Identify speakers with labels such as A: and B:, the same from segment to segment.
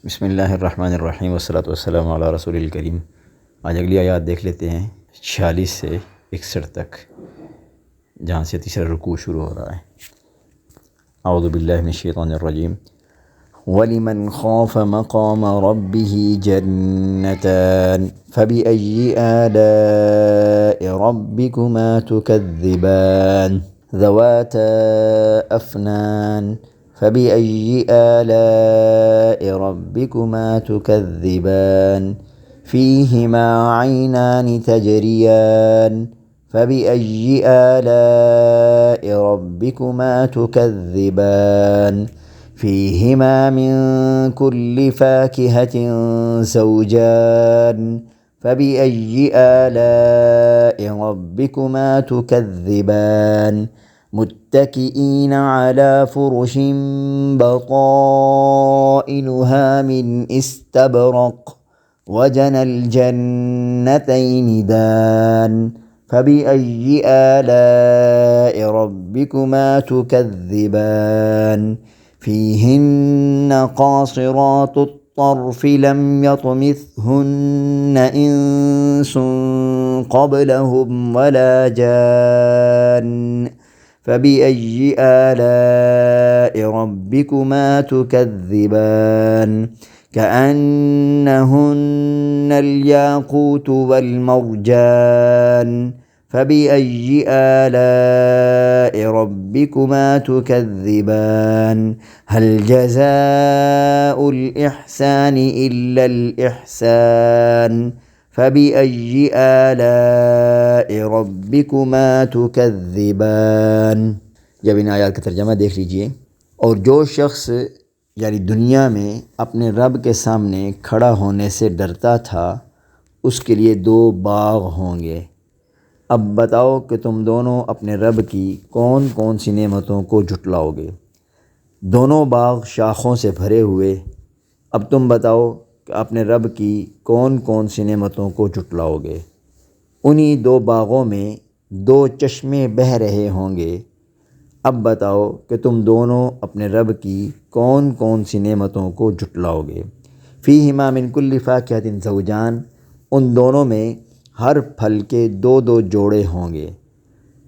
A: بسم اللہ الرحمن الرحیم والصلاۃ والسلام علی رسول الکریم۔ آج اگلی آیات دیکھ لیتے ہیں 46 سے 61 تک، جہاں سے تیسرا رکوع شروع ہو رہا ہے۔ اعوذ باللہ من الشیطان الرجیم۔ وَلِمَنْ خَافَ مَقَامَ رَبِّهِ جَنَّتَانِ فَبِأَيِّ آلَاءِ رَبِّكُمَا تُكَذِّبَانِ ذَوَاتَا أَفْنَانٍ فَبِأَيِّ آلَاءِ رَبِّكُمَا تُكَذِّبَانِ فِيهِمَا عَيْنَانِ تَجْرِيَانِ فَبِأَيِّ آلَاءِ رَبِّكُمَا تُكَذِّبَانِ فِيهِمَا مِن كُلِّ فَاكِهَةٍ زَوْجَانِ فَبِأَيِّ آلَاءِ رَبِّكُمَا تُكَذِّبَانِ متكئين على فرش بطائنها من استبرق وجنى الجنتين دان فبأي آلاء ربكما تكذبان فيهن قاصرات الطرف لم يطمثهن إنس قبلهم ولا جان فبأي آلاء ربكما تكذبان كأنهن الياقوت والمرجان فبأي آلاء ربكما تكذبان هل جزاء الإحسان إلا الإحسان فَبِأَيِّ آلَاءِ رَبِّكُمَا تُكَذِّبَانِ۔ جب ان آیات کا ترجمہ دیکھ لیجئے۔ اور جو شخص یعنی دنیا میں اپنے رب کے سامنے کھڑا ہونے سے ڈرتا تھا، اس کے لیے 2 باغ ہوں گے۔ اب بتاؤ کہ تم دونوں اپنے رب کی کون کون سی نعمتوں کو جھٹلاؤ گے۔ دونوں باغ شاخوں سے بھرے ہوئے۔ اب تم بتاؤ کہ اپنے رب کی کون کون سی نعمتوں کو جھٹلاؤ گے۔ انہی 2 باغوں میں 2 چشمے بہہ رہے ہوں گے۔ اب بتاؤ کہ تم دونوں اپنے رب کی کون کون سی نعمتوں کو جھٹلاؤ گے۔ فیہما من کل فاکہۃ زوجان، ان دونوں میں ہر پھل کے 2 جوڑے ہوں گے۔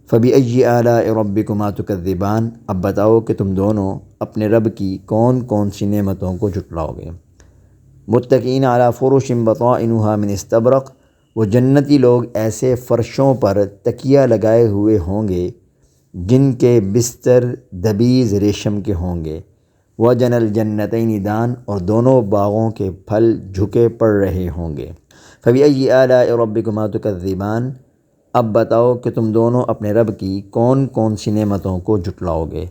A: فبأی آلاء ربکما تکذبان، اب بتاؤ کہ تم دونوں اپنے رب کی کون کون سی نعمتوں کو جھٹلاؤ گے۔ متکئین علی فرش بطائنها من استبرق، وہ جنتی لوگ ایسے فرشوں پر تکیہ لگائے ہوئے ہوں گے جن کے بستر دبیز ریشم کے ہوں گے۔ وجنى الجنتین دان، اور دونوں باغوں کے پھل جھکے پڑ رہے ہوں گے۔ فبأي آلاء ربکما تکذبان، اب بتاؤ کہ تم دونوں اپنے رب کی کون کون سی نعمتوں کو جھٹلاؤ گے۔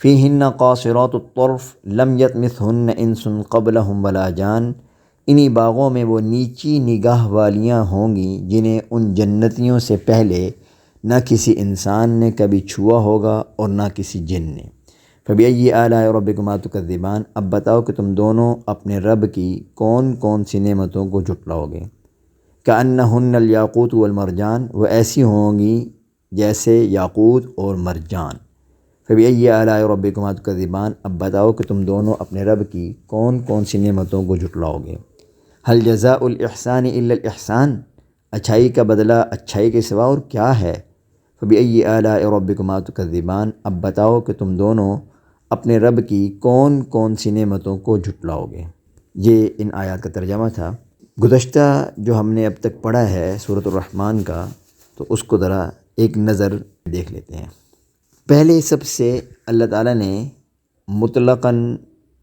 A: فیہن قاصرات الطرف لم یطمثہن انس قبلہم ولا جان، انہی باغوں میں وہ نیچی نگاہ والیاں ہوں گی جنہیں ان جنتیوں سے پہلے نہ کسی انسان نے کبھی چھوا ہوگا اور نہ کسی جن نے۔ فبأي آلاء ربکما تکذبان، اب بتاؤ کہ تم دونوں اپنے رب کی کون کون سی نعمتوں کو جھٹلاؤ گے۔ کأنہن الیاقوت والمرجان، وہ ایسی ہوں گی جیسے یاقوت اور مرجان۔ فبأي آلاء ربکما تکذبان، اب بتاؤ کہ تم دونوں اپنے رب کی کون کون سی نعمتوں کو جھٹلاؤ گے۔ هل جزاء الاحسان الا الاحسان، اچھائی کا بدلہ اچھائی کے سوا اور کیا ہے۔ فبأي آلاء ربکما تکذبان، اب بتاؤ کہ تم دونوں اپنے رب کی کون کون سی نعمتوں کو جھٹلاؤ گے۔ یہ ان آیات کا ترجمہ تھا۔ گزشتہ جو ہم نے اب تک پڑھا ہے سورۃ الرحمن کا، تو اس کو ذرا ایک نظر دیکھ لیتے ہیں۔ پہلے سب سے اللہ تعالیٰ نے مطلقاً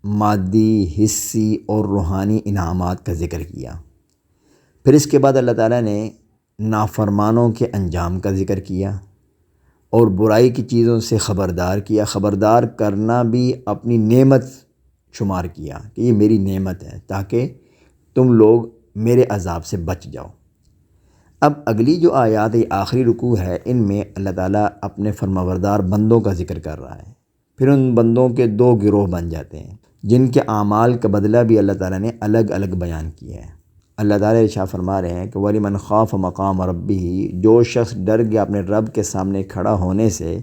A: مادی، حسی اور روحانی انعامات کا ذکر کیا۔ پھر اس کے بعد اللہ تعالیٰ نے نافرمانوں کے انجام کا ذکر کیا اور برائی کی چیزوں سے خبردار کیا۔ خبردار کرنا بھی اپنی نعمت شمار کیا کہ یہ میری نعمت ہے تاکہ تم لوگ میرے عذاب سے بچ جاؤ۔ اب اگلی جو آیات آخری رکوع ہے، ان میں اللہ تعالیٰ اپنے فرمانبردار بندوں کا ذکر کر رہا ہے۔ پھر ان بندوں کے 2 گروہ بن جاتے ہیں جن کے اعمال کا بدلہ بھی اللہ تعالیٰ نے الگ الگ بیان کیا ہے۔ اللہ تعالیٰ ارشاد فرما رہے ہیں کہ وَلِمَنْ خَافَ مَقَامَ رَبِّهِ، جو شخص ڈر گیا اپنے رب کے سامنے کھڑا ہونے سے،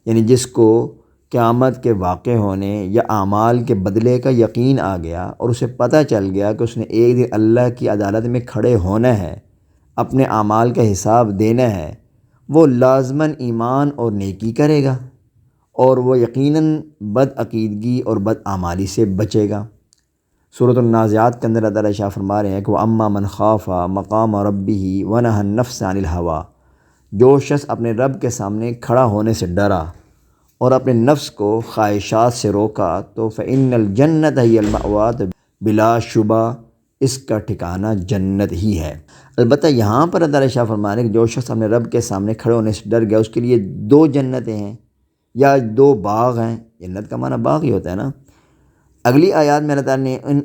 A: یعنی جس کو قیامت کے واقع ہونے یا اعمال کے بدلے کا یقین آ گیا اور اسے پتہ چل گیا کہ اس نے ایک دن اللہ کی عدالت میں کھڑے ہونا ہے، اپنے اعمال کا حساب دینا ہے، وہ لازماً ایمان اور نیکی کرے گا اور وہ یقیناً بدعقیدگی اور بدعمالی سے بچے گا۔ سورۃ النازعات کے اندر اللہ تعالیٰ ارشاد فرما رہے ہیں کہ وَأَمَّا مَنْ خَافَ مَقَامَ رَبِّهِ وَنَهَى النَّفْسَ عَنِ الْهَوَىٰ، جو شخص اپنے رب کے سامنے کھڑا ہونے سے ڈرا اور اپنے نفس کو خواہشات سے روکا تو فَإِنَّ الْجَنَّةَ هِيَ الْمَأْوَىٰ، بلا شبہ اس کا ٹھکانہ جنت ہی ہے۔ البتہ یہاں پر اللہ تعالیٰ ارشاد فرما رہے ہیں کہ جو شخص اپنے رب کے سامنے کھڑے ہونے سے ڈر گیا اس کے لیے دو جنتیں ہیں یا دو باغ ہیں۔ جنت کا معنی باغ ہی ہوتا ہے نا۔ اگلی آیات میں اللہ تعالیٰ نے ان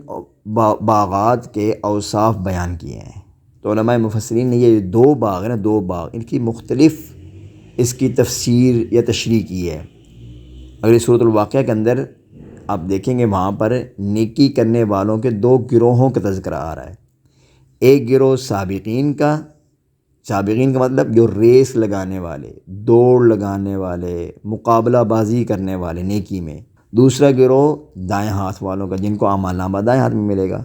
A: باغات کے اوصاف بیان کیے ہیں، تو علماء مفسرین نے یہ دو باغ ہیں نا، دو باغ، ان کی مختلف اس کی تفسیر یا تشریح کی ہے۔ اگلی سورۃ الواقعہ کے اندر آپ دیکھیں گے وہاں پر نیکی کرنے والوں کے دو گروہوں کا تذکرہ آ رہا ہے۔ ایک گروہ سابقین کا مطلب جو ریس لگانے والے، دوڑ لگانے والے، مقابلہ بازی کرنے والے نیکی میں۔ دوسرا گروہ دائیں ہاتھ والوں کا، جن کو اعمال نامہ دائیں ہاتھ میں ملے گا۔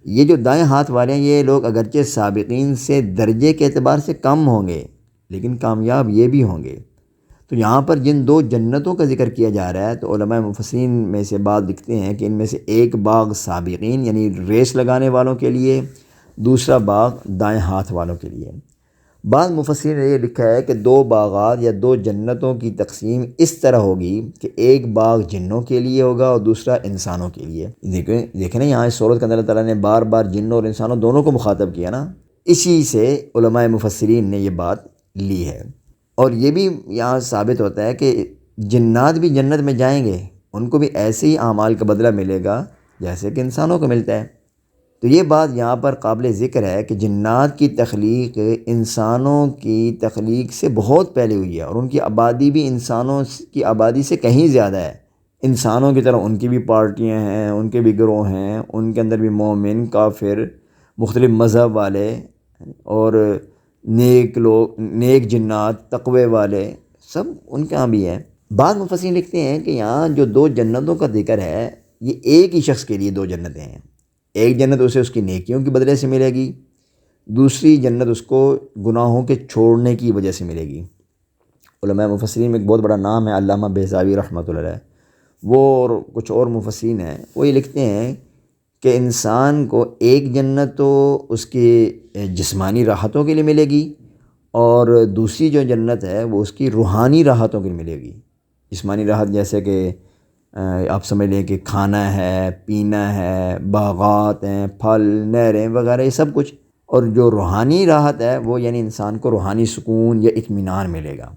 A: یہ جو دائیں ہاتھ والے ہیں یہ لوگ اگرچہ سابقین سے درجے کے اعتبار سے کم ہوں گے لیکن کامیاب یہ بھی ہوں گے۔ تو یہاں پر جن دو جنتوں کا ذکر کیا جا رہا ہے تو علماء مفسرین میں سے بعض لکھتے ہیں کہ ان میں سے ایک باغ سابقین یعنی ریس لگانے والوں کے لیے، دوسرا باغ دائیں ہاتھ والوں کے لیے۔ بعض مفسرین نے یہ لکھا ہے کہ دو باغات یا دو جنتوں کی تقسیم اس طرح ہوگی کہ ایک باغ جنوں کے لیے ہوگا اور دوسرا انسانوں کے لیے۔ دیکھیں نا یہاں اس سورت کے اندر اللہ تعالیٰ نے بار بار جنوں اور انسانوں دونوں کو مخاطب کیا نا، اسی سے علماء مفسرین نے یہ بات لی ہے۔ اور یہ بھی یہاں ثابت ہوتا ہے کہ جنات بھی جنت میں جائیں گے، ان کو بھی ایسے ہی اعمال کا بدلہ ملے گا جیسے کہ انسانوں کو ملتا ہے۔ تو یہ بات یہاں پر قابل ذکر ہے کہ جنات کی تخلیق انسانوں کی تخلیق سے بہت پہلے ہوئی ہے اور ان کی آبادی بھی انسانوں کی آبادی سے کہیں زیادہ ہے۔ انسانوں کی طرح ان کی بھی پارٹیاں ہیں، ان کے بھی گروہ ہیں، ان کے اندر بھی مومن، کافر، مختلف مذہب والے اور نیک لوگ، نیک جنات، تقوی والے، سب ان کے ہاں بھی ہیں۔ بعض مفسرین لکھتے ہیں کہ یہاں جو دو جنتوں کا ذکر ہے یہ ایک ہی شخص کے لیے دو جنتیں ہیں۔ ایک جنت اسے اس کی نیکیوں کے بدلے سے ملے گی، دوسری جنت اس کو گناہوں کے چھوڑنے کی وجہ سے ملے گی۔ علماء مفسرین میں ایک بہت بڑا نام ہے علامہ بہزاوی رحمۃ اللہ علیہ، وہ اور کچھ اور مفسرین ہیں، وہ یہ لکھتے ہیں کہ انسان کو ایک جنت تو اس کی جسمانی راحتوں کے لیے ملے گی اور دوسری جو جنت ہے وہ اس کی روحانی راحتوں کے لیے ملے گی۔ جسمانی راحت جیسے کہ آپ سمجھ لیں کہ کھانا ہے، پینا ہے، باغات ہیں، پھل، نہریں وغیرہ یہ سب کچھ، اور جو روحانی راحت ہے وہ یعنی انسان کو روحانی سکون یا اطمینان ملے گا۔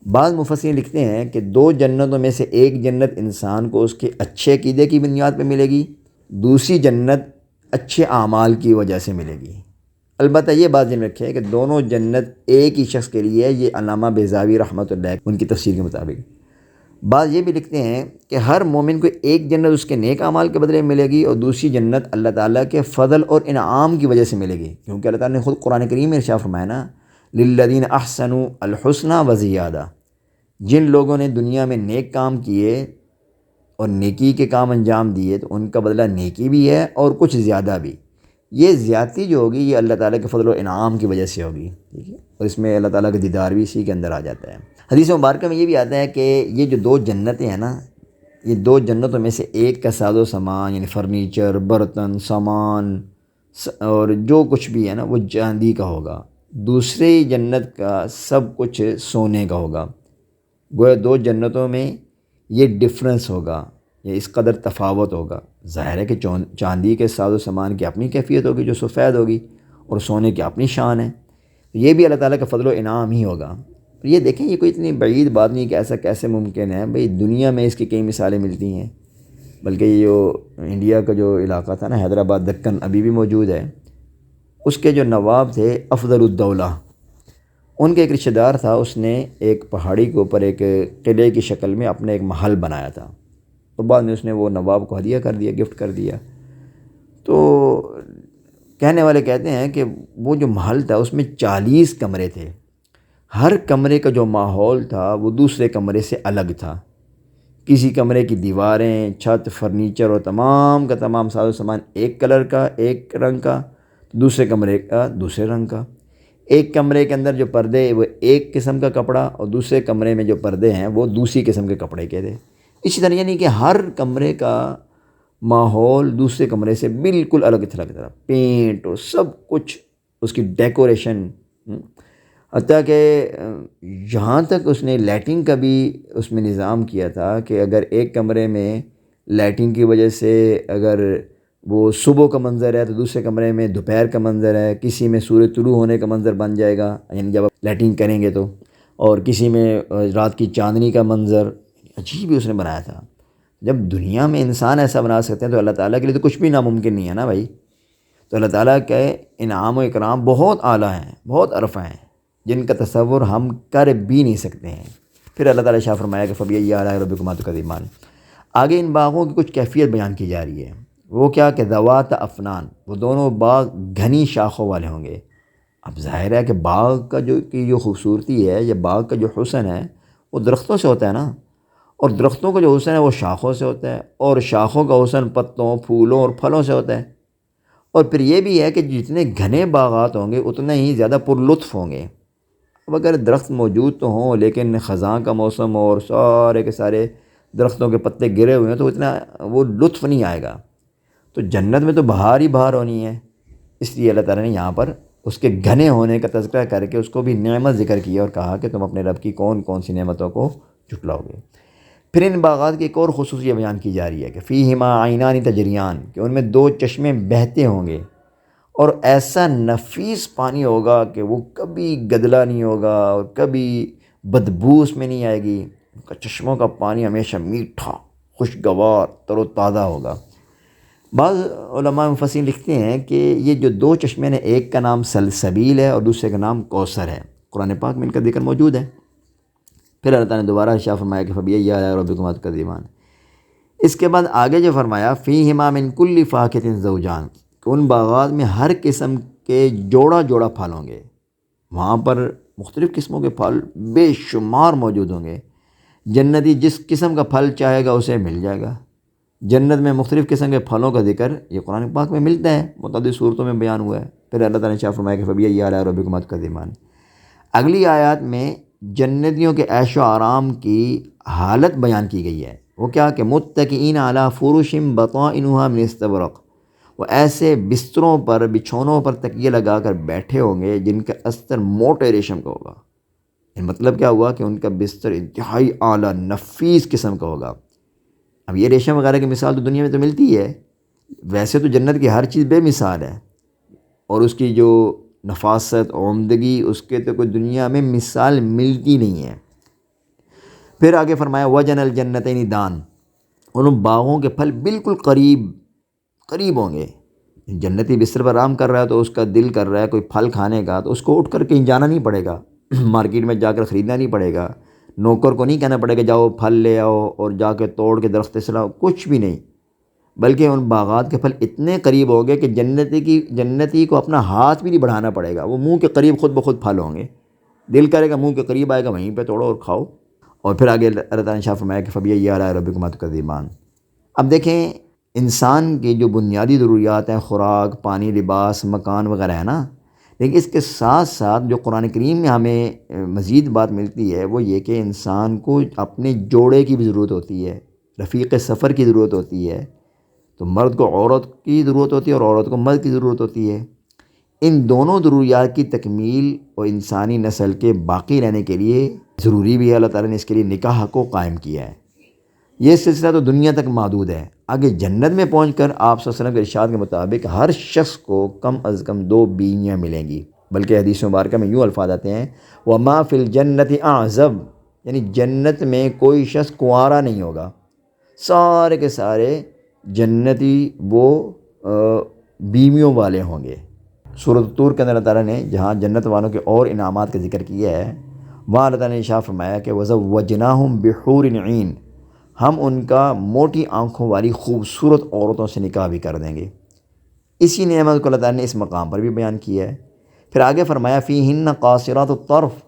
A: بعض مفسرین لکھتے ہیں کہ دو جنتوں میں سے ایک جنت انسان کو اس کے اچھے عقیدے کی بنیاد پہ ملے گی، دوسری جنت اچھے اعمال کی وجہ سے ملے گی۔ البتہ یہ بات ذہن رکھے کہ دونوں جنت ایک ہی شخص کے لیے ہے، یہ علامہ بہزاوی رحمۃ اللہ ان کی تفسیر کے مطابق۔ بعض یہ بھی لکھتے ہیں کہ ہر مومن کو ایک جنت اس کے نیک اعمال کے بدلے میں ملے گی اور دوسری جنت اللہ تعالیٰ کے فضل اور انعام کی وجہ سے ملے گی، کیونکہ اللہ تعالیٰ نے خود قرآن کریم میں ارشاد فرمایا نا للذین احسنوا الحسنی وزیادہ، جن لوگوں نے دنیا میں نیک کام کیے اور نیکی کے کام انجام دیے تو ان کا بدلہ نیکی بھی ہے اور کچھ زیادہ بھی۔ یہ زیادتی جو ہوگی یہ اللہ تعالیٰ کے فضل و انعام کی وجہ سے ہوگی، ٹھیک ہے، اور اس میں اللہ تعالیٰ کا دیدار بھی اسی کے اندر آ جاتا ہے۔ حدیث مبارکہ میں یہ بھی آتا ہے کہ یہ جو دو جنتیں ہیں نا، یہ دو جنتوں میں سے ایک کا ساز و سامان یعنی فرنیچر، برتن، سامان اور جو کچھ بھی ہے نا وہ چاندی کا ہوگا، دوسری جنت کا سب کچھ سونے کا ہوگا۔ گویا دو جنتوں میں یہ ڈفرنس ہوگا، یہ اس قدر تفاوت ہوگا۔ ظاہر ہے کہ چاندی کے ساز و سامان کی اپنی کیفیت ہوگی جو سفید ہوگی اور سونے کی اپنی شان ہے، یہ بھی اللہ تعالیٰ کا فضل و انعام ہی ہوگا۔ یہ دیکھیں یہ کوئی اتنی بعید بات نہیں کہ ایسا کیسے ممکن ہے، بھئی دنیا میں اس کی کئی مثالیں ملتی ہیں، بلکہ یہ جو انڈیا کا جو علاقہ تھا نا حیدرآباد، دکن ابھی بھی موجود ہے، اس کے جو نواب تھے افضل الدولہ، ان کے ایک رشتہ دار تھا، اس نے ایک پہاڑی کے اوپر ایک قلعے کی شکل میں اپنا ایک محل بنایا تھا، تو بعد میں اس نے وہ نواب کو ہدیہ کر دیا، گفٹ کر دیا۔ تو کہنے والے کہتے ہیں کہ وہ جو محل تھا اس میں 40 کمرے تھے، ہر کمرے کا جو ماحول تھا وہ دوسرے کمرے سے الگ تھا، کسی کمرے کی دیواریں، چھت، فرنیچر اور تمام کا تمام ساز و سامان ایک کلر کا، ایک رنگ کا، دوسرے کمرے کا دوسرے رنگ کا۔ ایک کمرے کے اندر جو پردے وہ ایک قسم کا کپڑا، اور دوسرے کمرے میں جو پردے ہیں وہ دوسری قسم کے کپڑے کے تھے۔ اسی طرح یعنی کہ ہر کمرے کا ماحول دوسرے کمرے سے بالکل الگ تھلگ تھا، پینٹ اور سب کچھ، اس کی ڈیکوریشن، حتیٰ کہ یہاں تک اس نے لائٹنگ کا بھی اس میں نظام کیا تھا کہ اگر ایک کمرے میں لائٹنگ کی وجہ سے اگر وہ صبح کا منظر ہے تو دوسرے کمرے میں دوپہر کا منظر ہے، کسی میں سورج طلوع ہونے کا منظر بن جائے گا یعنی جب آپ لائٹنگ کریں گے تو، اور کسی میں رات کی چاندنی کا منظر، عجیب ہی اس نے بنایا تھا۔ جب دنیا میں انسان ایسا بنا سکتے ہیں تو اللہ تعالیٰ کے لیے تو کچھ بھی ناممکن نہیں ہے نا بھائی۔ تو اللہ تعالیٰ کے انعام و اکرام بہت اعلیٰ ہیں، بہت عرفہ ہیں، جن کا تصور ہم کر بھی نہیں سکتے ہیں۔ پھر اللہ تعالیٰ شاہ فرمایا کہ فَبِأَيِّ آلَاءِ رَبِّكُمَا تُكَذِّبَانِ۔ آگے ان باغوں کی کچھ کیفیت بیان کی جا رہی ہے، وہ کیا کہ ذوات افنان، وہ دونوں باغ گھنی شاخوں والے ہوں گے۔ اب ظاہر ہے کہ باغ کا جو خوبصورتی ہے یا باغ کا جو حسن ہے وہ درختوں سے ہوتا ہے نا، اور درختوں کا جو حسن ہے وہ شاخوں سے ہوتا ہے، اور شاخوں کا حسن پتوں، پھولوں اور پھلوں سے ہوتا ہے۔ اور پھر یہ بھی ہے کہ جتنے گھنے باغات ہوں گے اتنے ہی زیادہ پر لطف ہوں گے۔ اب اگر درخت موجود تو ہوں لیکن خزاں کا موسم اور سارے کے سارے درختوں کے پتے گرے ہوئے ہیں تو اتنا وہ لطف نہیں آئے گا۔ تو جنت میں تو بہار ہی بہار ہونی ہے، اس لیے اللہ تعالیٰ نے یہاں پر اس کے گھنے ہونے کا تذکرہ کر کے اس کو بھی نعمت ذکر کیا اور کہا کہ تم اپنے رب کی کون کون سی نعمتوں کو جھٹلاؤ گے۔ پھر ان باغات کی ایک اور خصوصیت بیان کی جا رہی ہے کہ فیہما عینان تجریان، کہ ان میں دو چشمے بہتے ہوں گے، اور ایسا نفیس پانی ہوگا کہ وہ کبھی گدلا نہیں ہوگا اور کبھی بدبو اس میں نہیں آئے گی۔ ان کا چشموں کا پانی ہمیشہ میٹھا، خوشگوار، تر و تازہ ہوگا۔ بعض علماء مفسرین لکھتے ہیں کہ یہ جو دو چشمے ہیں، ایک کا نام سلسبیل ہے اور دوسرے کا نام کوثر ہے، قرآن پاک میں ان کا ذکر موجود ہے۔ پھر اللہ تعالیٰ نے دوبارہ ارشاد فرمایا کہ فَبِأَيِّ آلَاءِ رَبِّكُمَا تُكَذِّبَانِ۔ اس کے بعد آگے جو فرمایا فِيهِمَا مِن كُلِّ فَاكِهَةٍ زَوْجَانِ، کہ ان باغات میں ہر قسم کے جوڑا جوڑا پھل ہوں گے۔ وہاں پر مختلف قسموں کے پھل بے شمار موجود ہوں گے۔ جنتی جس قسم کا پھل چاہے گا اسے مل جائے گا۔ جنت میں مختلف قسم کے پھلوں کا ذکر یہ قرآن پاک میں ملتا ہے، متعدد صورتوں میں بیان ہوا ہے۔ پھر اللہ تعالیٰ نے شاہ فرمایا کہ فَبِأَيِّ آلَاءِ رَبِّكُمَا تُكَذِّبَانِ۔ اگلی آیات میں جنتیوں کے عیش و آرام کی حالت بیان کی گئی ہے، وہ کیا کہ متکئین علی فرش بطائنها من استبرق، وہ ایسے بستروں پر، بچھونوں پر تکیے لگا کر بیٹھے ہوں گے جن کا استر موٹے ریشم کا ہوگا۔ مطلب کیا ہوا کہ ان کا بستر انتہائی اعلیٰ نفیس قسم کا ہوگا۔ اب یہ ریشم وغیرہ کی مثال تو دنیا میں تو ملتی ہے، ویسے تو جنت کی ہر چیز بے مثال ہے، اور اس کی جو نفاست، عمدگی، اس کے تو کوئی دنیا میں مثال ملتی نہیں ہے۔ پھر آگے فرمایا وَجَنَ الْجَنَّتَيْنِ دان، ان باغوں کے پھل بالکل قریب قریب ہوں گے۔ جنتی بستر پر آرام کر رہا ہے تو اس کا دل کر رہا ہے کوئی پھل کھانے کا، تو اس کو اٹھ کر کہیں جانا نہیں پڑے گا، مارکیٹ میں جا کر خریدنا نہیں پڑے گا، نوکر کو نہیں کہنا پڑے گا جاؤ پھل لے آؤ اور جا کے توڑ کے درخت سے لاؤ، کچھ بھی نہیں، بلکہ ان باغات کے پھل اتنے قریب ہوں گے کہ جنتی کو اپنا ہاتھ بھی نہیں بڑھانا پڑے گا، وہ منہ کے قریب خود بخود پھل ہوں گے، دل کرے گا منہ کے قریب آئے گا وہیں پہ توڑو اور کھاؤ۔ اور پھر آگے اللہ تعالیٰ نے شاہ فرمایا کہ فَبِأَيِّ آلَاءِ رَبِّكُمَا تُكَذِّبَانِ۔ اب دیکھیں انسان کی جو بنیادی ضروریات ہیں، خوراک، پانی، لباس، مکان وغیرہ ہے نا، لیکن اس کے ساتھ ساتھ جو قرآن کریم میں ہمیں مزید بات ملتی ہے وہ یہ کہ انسان کو اپنے جوڑے کی بھی ضرورت ہوتی ہے، رفیق سفر کی ضرورت ہوتی ہے۔ تو مرد کو عورت کی ضرورت ہوتی ہے اور عورت کو مرد کی ضرورت ہوتی ہے۔ ان دونوں ضروریات کی تکمیل اور انسانی نسل کے باقی رہنے کے لیے ضروری بھی ہے، اللہ تعالیٰ نے اس کے لیے نکاح کو قائم کیا ہے۔ یہ سلسلہ تو دنیا تک محدود ہے، آگے جنت میں پہنچ کر آپ صلی اللہ علیہ وسلم کے ارشاد کے مطابق ہر شخص کو کم از کم 2 بیویاں ملیں گی، بلکہ حدیث مبارکہ میں یوں الفاظ آتے ہیں وَمَا فِي الْجَنَّةِ أَعْزَبُ، یعنی جنت میں کوئی شخص کنوارا نہیں ہوگا، سارے کے سارے جنتی وہ بیویوں والے ہوں گے۔ سورۃ طور کے اندر اللہ تعالیٰ نے جہاں جنت والوں کے اور انعامات کا ذکر کیا ہے، وہاں اللہ تعالیٰ نے ارشاد فرمایا کہ وَزَوَّجْنَاهُمْ بِحُورٍ عِین، ہم ان کا موٹی آنکھوں والی خوبصورت عورتوں سے نکاح بھی کر دیں گے۔ اسی نعمت کو اللہ تعالیٰ نے اس مقام پر بھی بیان کیا ہے۔ پھر آگے فرمایا فِيهِنَّ قَاصِرَاتُ الطَّرْفِ،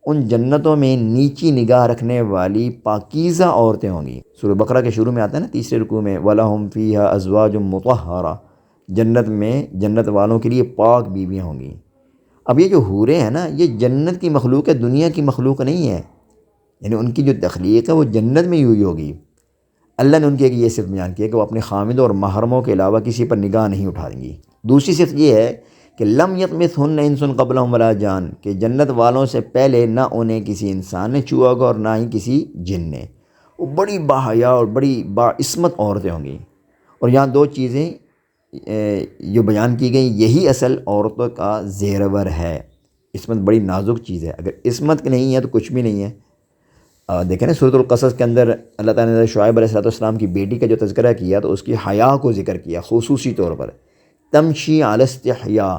A: ان جنتوں میں نیچی نگاہ رکھنے والی پاکیزہ عورتیں ہوں گی۔ سورہ بقرہ کے شروع میں آتا ہے نا، تیسرے رکوع میں وَلَهُمْ فِيهَا أَزْوَاجٌ مُطَهَّرَةٌ، جنت میں جنت والوں کے لیے پاک بیویاں ہوں گی۔ اب یہ جو حوریں ہیں نا، یہ جنت کی مخلوق ہے، دنیا کی مخلوق نہیں ہے، یعنی ان کی جو تخلیق ہے وہ جنت میں ہی ہوئی ہوگی۔ اللہ نے ان کی ایک یہ صفت بیان کی ہے کہ وہ اپنے خامدوں اور محرموں کے علاوہ کسی پر نگاہ نہیں اٹھائیں گی۔ دوسری صفت یہ ہے کہ لم یطمثہن انس قبلہم ولا جان، کہ جنت والوں سے پہلے نہ انہیں کسی انسان نے چھوا ہوگا اور نہ ہی کسی جن نے۔ وہ بڑی باحیا اور بڑی باعصمت عورتیں ہوں گی۔ اور یہاں دو چیزیں جو بیان کی گئی، یہی اصل عورتوں کا زیرور ہے۔ عصمت بڑی نازک چیز ہے، اگر عصمت نہیں ہے تو کچھ بھی نہیں ہے۔ دیکھیں نا سورۃ القصص کے اندر اللہ تعالیٰ نے شعیب علیہ السلام کی بیٹی کا جو تذکرہ کیا تو اس کی حیا کو ذکر کیا خصوصی طور پر، تمشی علی استحیاء،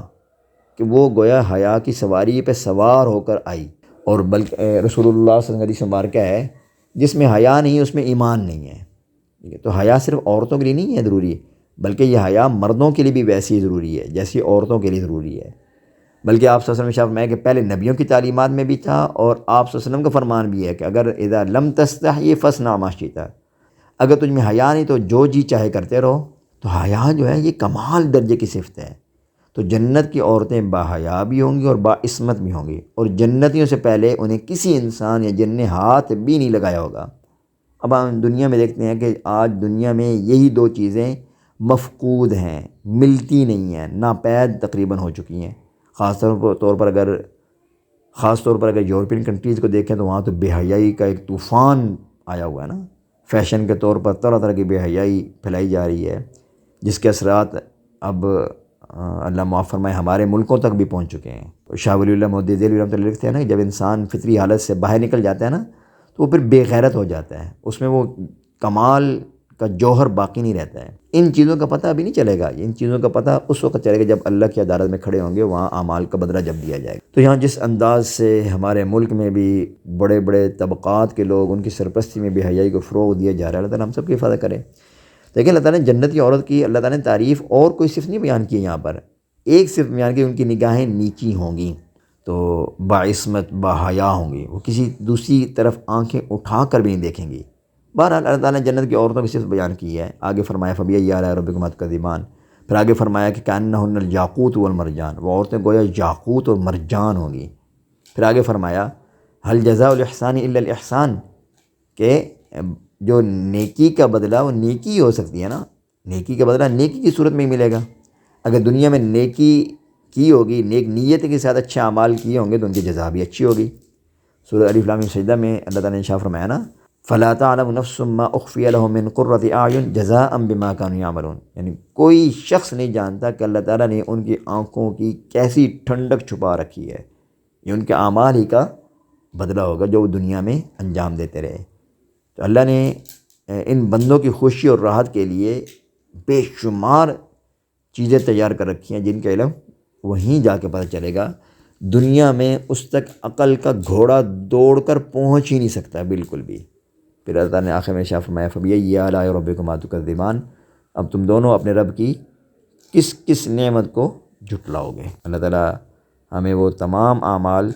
A: کہ وہ گویا حیا کی سواری پہ سوار ہو کر آئی۔ اور بلکہ رسول اللہ صلی اللہ علیہ وسلم حدیث مبارکہ ہے جس میں حیا نہیں ہے اس میں ایمان نہیں ہے۔ ٹھیک ہے، تو حیا صرف عورتوں کے لیے نہیں ہے ضروری، بلکہ یہ حیا مردوں کے لیے بھی ویسی ضروری ہے جیسی عورتوں کے لیے ضروری ہے۔ بلکہ آپ صلی اللہ علیہ وسلم فرمایا کہ پہلے نبیوں کی تعلیمات میں بھی تھا، اور آپ صلی اللہ علیہ وسلم کا فرمان بھی ہے کہ اگر اذا لم تستحی فاصنع ما شئت، اگر تجھ میں حیا نہیں تو جو جی چاہے کرتے رہو۔ تو حیا جو ہے یہ کمال درجے کی صفت ہے۔ تو جنت کی عورتیں باحیا بھی ہوں گی اور باعصمت بھی ہوں گی، اور جنتیوں سے پہلے انہیں کسی انسان یا جن نے ہاتھ بھی نہیں لگایا ہوگا۔ اب ہم دنیا میں دیکھتے ہیں کہ آج دنیا میں یہی دو چیزیں مفقود ہیں، ملتی نہیں ہیں، ناپید تقریباً ہو چکی ہیں۔ خاص طور پر اگر یورپین کنٹریز کو دیکھیں تو وہاں تو بے حیائی کا ایک طوفان آیا ہوا ہے نا۔ فیشن کے طور پر طرح طرح کی بے حیائی پھیلائی جا رہی ہے، جس کے اثرات اب اللہ معاف فرمائے ہمارے ملکوں تک بھی پہنچ چکے ہیں۔ شاہ ولی اللہ محدث دہلوی رحمۃ اللہ لکھتے ہیں نا کہ جب انسان فطری حالت سے باہر نکل جاتا ہے نا تو وہ پھر بے غیرت ہو جاتا ہے، اس میں وہ کمال کا جوہر باقی نہیں رہتا ہے۔ ان چیزوں کا پتہ ابھی نہیں چلے گا، ان چیزوں کا پتہ اس وقت چلے گا جب اللہ کی عدالت میں کھڑے ہوں گے، وہاں اعمال کا بدلہ جب دیا جائے گا۔ تو یہاں جس انداز سے ہمارے ملک میں بھی بڑے بڑے طبقات کے لوگ، ان کی سرپرستی میں بے حیائی کو فروغ دیا جا رہا ہے، اللہ تعالیٰ ہم سب کی حفاظت کرے۔ لیکن اللہ تعالیٰ نے جنتی عورت کی اللہ تعالیٰ نے تعریف اور کوئی صفت نہیں بیان کی یہاں پر، ایک صفت بیان کی، ان کی نگاہیں نیچی ہوں گی، تو باعصمت باحیا ہوں گی، وہ کسی دوسری طرف آنکھیں اٹھا کر بھی نہیں دیکھیں گی۔ بہرحال اللہ تعالیٰ نے جنت کی عورتوں کی صفت بیان کی ہے۔ آگے فرمایا فَبِأَيِّ آلَاءِ رَبِّكُمَا تُكَذِّبَانِ، پھر آگے فرمایا کہ كَأَنَّهُنَّ الْيَاقُوتُ وَالْمَرْجَانُ، وہ عورتیں گویا یاقوت اور مرجان ہوں گی۔ پھر آگے فرمایا هَلْ جَزَاءُ الْإِحْسَانِ إِلَّا الْإِحْسَانُ، کہ جو نیکی کا بدلہ وہ نیکی ہی ہو سکتی ہے نا، نیکی کا بدلہ نیکی کی صورت میں ہی ملے گا۔ اگر دنیا میں نیکی کی ہوگی، نیک نیت کے ساتھ اچھے اعمال کیے ہوں گے تو ان کی جزا بھی اچھی ہوگی۔ سورہ الف لام میم سجدہ میں اللہ تعالیٰ نے ارشاد فرمایا نا فَلَا تَعْلَمُ نَفْسٌ مَّا أُخْفِيَ لَهُم مِّن قُرَّةِ أَعْيُنٍ جَزَاءً بِمَا كَانُوا يَعْمَلُونَ، یعنی کوئی شخص نہیں جانتا کہ اللہ تعالیٰ نے ان کی آنکھوں کی کیسی ٹھنڈک چھپا رکھی ہے، یہ ان کے اعمال ہی کا بدلہ ہوگا جو وہ دنیا میں انجام دیتے رہے۔ تو اللہ نے ان بندوں کی خوشی اور راحت کے لیے بے شمار چیزیں تیار کر رکھی ہیں جن کا علم وہیں جا کے پتہ چلے گا۔ دنیا میں اس تک عقل کا گھوڑا دوڑ کر پہنچ ہی نہیں سکتا بالکل بھی۔ پھر اللہ تعالیٰ نے آخر میں ارشاد فرمایا فَبِأَيِّ آلَاءِ رَبِّكُمَا تُكَذِّبَانِ، اب تم دونوں اپنے رب کی کس کس نعمت کو جھٹلاؤ گے۔ اللہ تعالیٰ ہمیں وہ تمام اعمال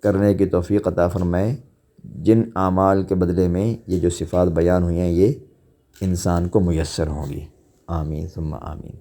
A: کرنے کی توفیق عطا فرمائے جن اعمال کے بدلے میں یہ جو صفات بیان ہوئی ہیں یہ انسان کو میسر ہوں گی۔ آمین ثم آمین۔